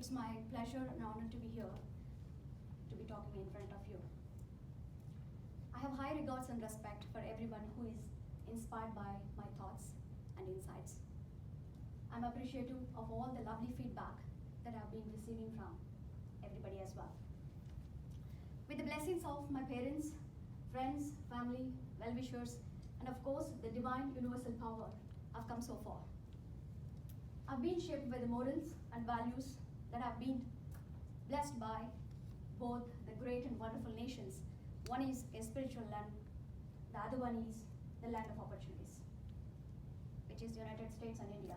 It's my pleasure and honor to be here, to be talking in front of you. I have high regards and respect for everyone who is inspired by my thoughts and insights. I'm appreciative of all the lovely feedback that I've been receiving from everybody as well. With the blessings of my parents, friends, family, well-wishers, and of course, the divine universal power, I've come so far. I've been shaped by the morals and values that have been blessed by both the great and wonderful nations. One is a spiritual land, the other one is the land of opportunities, which is United States and India.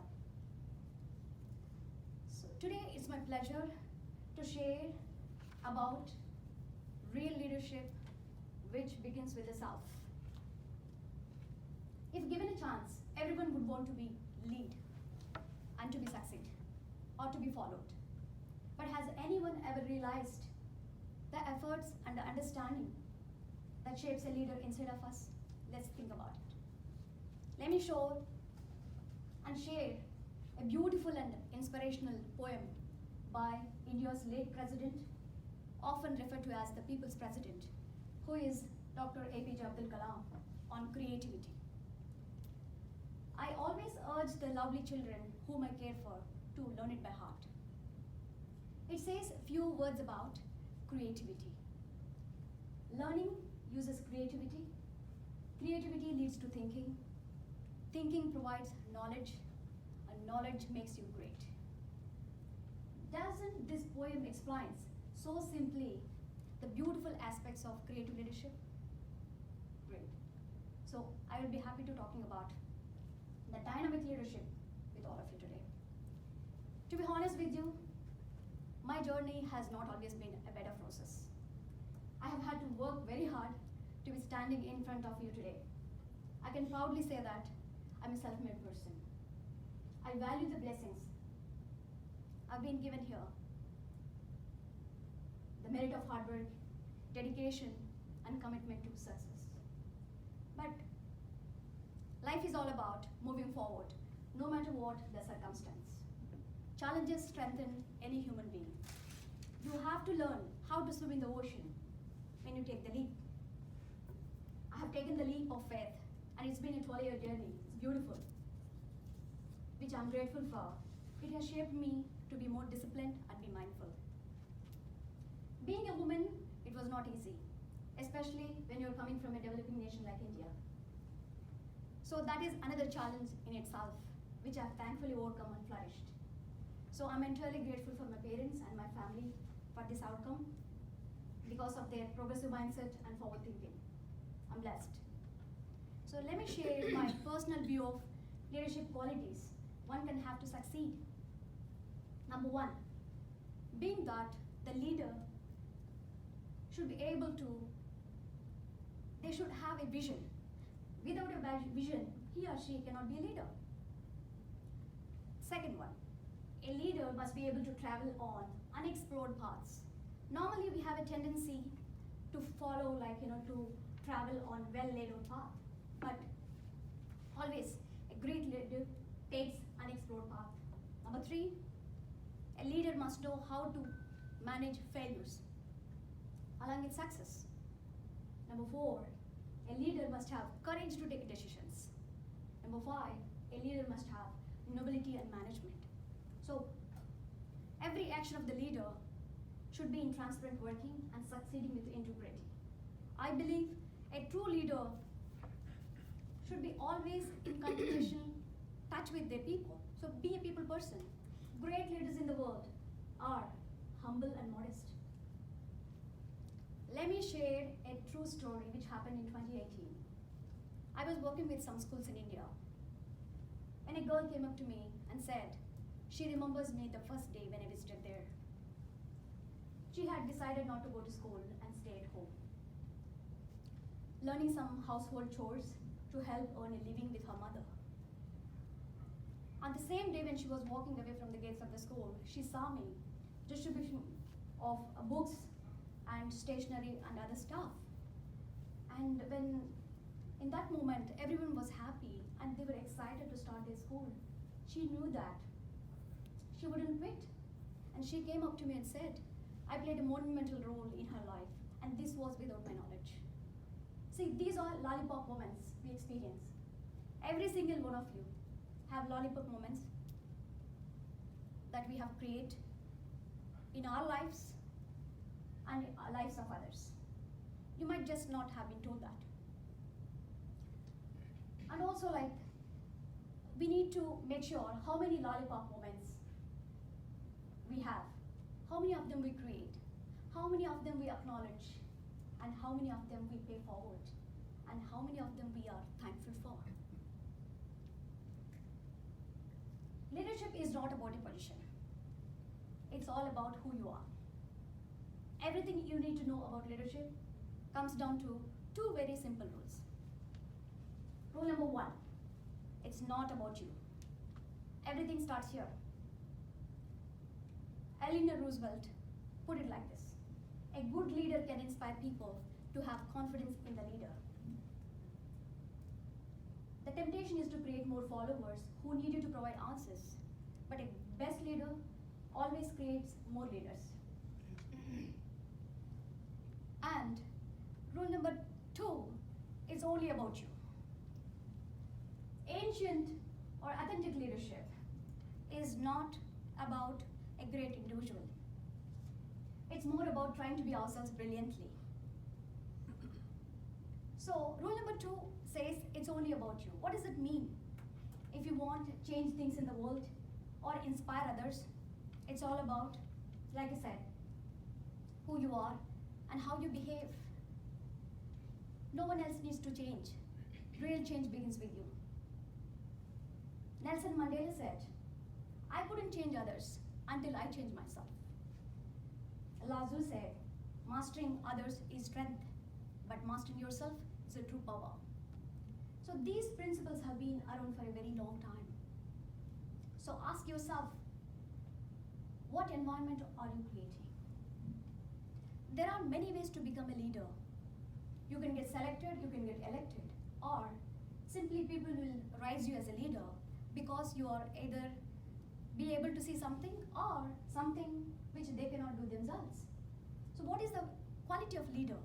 So today it's my pleasure to share about real leadership, which begins with the self. If given a chance, everyone would want to be lead and to be succeed or to be followed. But has anyone ever realized the efforts and the understanding that shapes a leader inside of us? Let's think about it. Let me show and share a beautiful and inspirational poem by India's late president, often referred to as the People's President, who is Dr. APJ Abdul Kalam, on creativity. I always urge the lovely children whom I care for to learn it by heart. It says few words about creativity. Learning uses creativity. Creativity leads to thinking. Thinking provides knowledge, and knowledge makes you great. Doesn't this poem explains so simply the beautiful aspects of creative leadership? Great. So I will be happy to talking about the dynamic leadership with all of you today. To be honest with you, my journey has not always been a bed of roses. I have had to work very hard to be standing in front of you today. I can proudly say that I'm a self-made person. I value the blessings I've been given here. The merit of hard work, dedication, and commitment to success. But life is all about moving forward, no matter what the circumstance. Challenges strengthen any human being. You have to learn how to swim in the ocean when you take the leap. I have taken the leap of faith, and it's been a 12-year journey. It's beautiful, which I'm grateful for. It has shaped me to be more disciplined and be mindful. Being a woman, it was not easy, especially when you're coming from a developing nation like India. So that is another challenge in itself, which I've thankfully overcome and flourished. So I'm entirely grateful for my parents and my family for this outcome because of their progressive mindset and forward thinking. I'm blessed. So let me share my personal view of leadership qualities one can have to succeed. Number one, being that the leader should be able to, they should have a vision. Without a vision, he or she cannot be a leader. Second one, a leader must be able to travel on unexplored paths. Normally we have a tendency to follow, to travel on well-laid out path. But always a great leader takes unexplored path. Number three, a leader must know how to manage failures along with success. Number four, a leader must have courage to take decisions. Number five, a leader must have nobility and management. So every action of the leader should be in transparent working and succeeding with integrity. I believe a true leader should be always in continuation touch with their people. So be a people person. Great leaders in the world are humble and modest. Let me share a true story which happened in 2018. I was working with some schools in India, and a girl came up to me and said she remembers me the first day when I visited there. She had decided not to go to school and stay at home, learning some household chores to help earn a living with her mother. On the same day when she was walking away from the gates of the school, she saw me distribution of books and stationery and other stuff. And when in that moment everyone was happy and they were excited to start their school, she knew that she wouldn't quit. And she came up to me and said, I played a monumental role in her life, and this was without my knowledge. See, these are lollipop moments we experience. Every single one of you have lollipop moments that we have created in our lives and lives of others. You might just not have been told that. And also, like, we need to make sure how many lollipop moments we have, how many of them we create, how many of them we acknowledge, and how many of them we pay forward, and how many of them we are thankful for. Leadership is not about a position. It's all about who you are. Everything you need to know about leadership comes down to two very simple rules. Rule number one, it's not about you. Everything starts here. Eleanor Roosevelt put it like this: a good leader can inspire people to have confidence in the leader. The temptation is to create more followers who need you to provide answers, but a best leader always creates more leaders. And rule number two is only about you. Ancient or authentic leadership is not about a great individual. It's more about trying to be ourselves brilliantly. So rule number two says it's only about you. What does it mean? If you want to change things in the world or inspire others, it's all about, like I said, who you are and how you behave. No one else needs to change. Real change begins with you. Nelson Mandela said, I couldn't change others until I changed myself. Lazu said, mastering others is strength, but mastering yourself is a true power. So these principles have been around for a very long time. So ask yourself, what environment are you creating? There are many ways to become a leader. You can get selected, you can get elected, or simply people will rise you as a leader because you are either be able to see something or something which they cannot do themselves. So what is the quality of leader?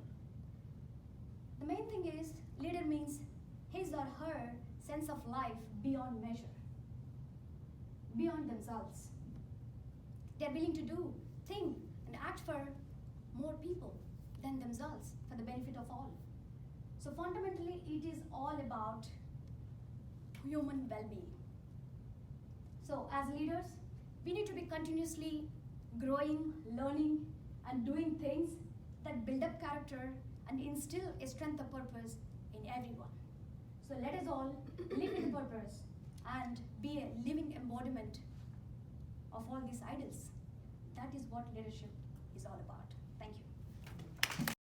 The main thing is, leader means his or her sense of life beyond measure, beyond themselves. They're willing to do, think, and act for more people than themselves for the benefit of all. So fundamentally, it is all about human well-being. So as leaders, we need to be continuously growing, learning, and doing things that build up character and instill a strength of purpose in everyone. So let us all live with purpose and be a living embodiment of all these ideals. That is what leadership is all about.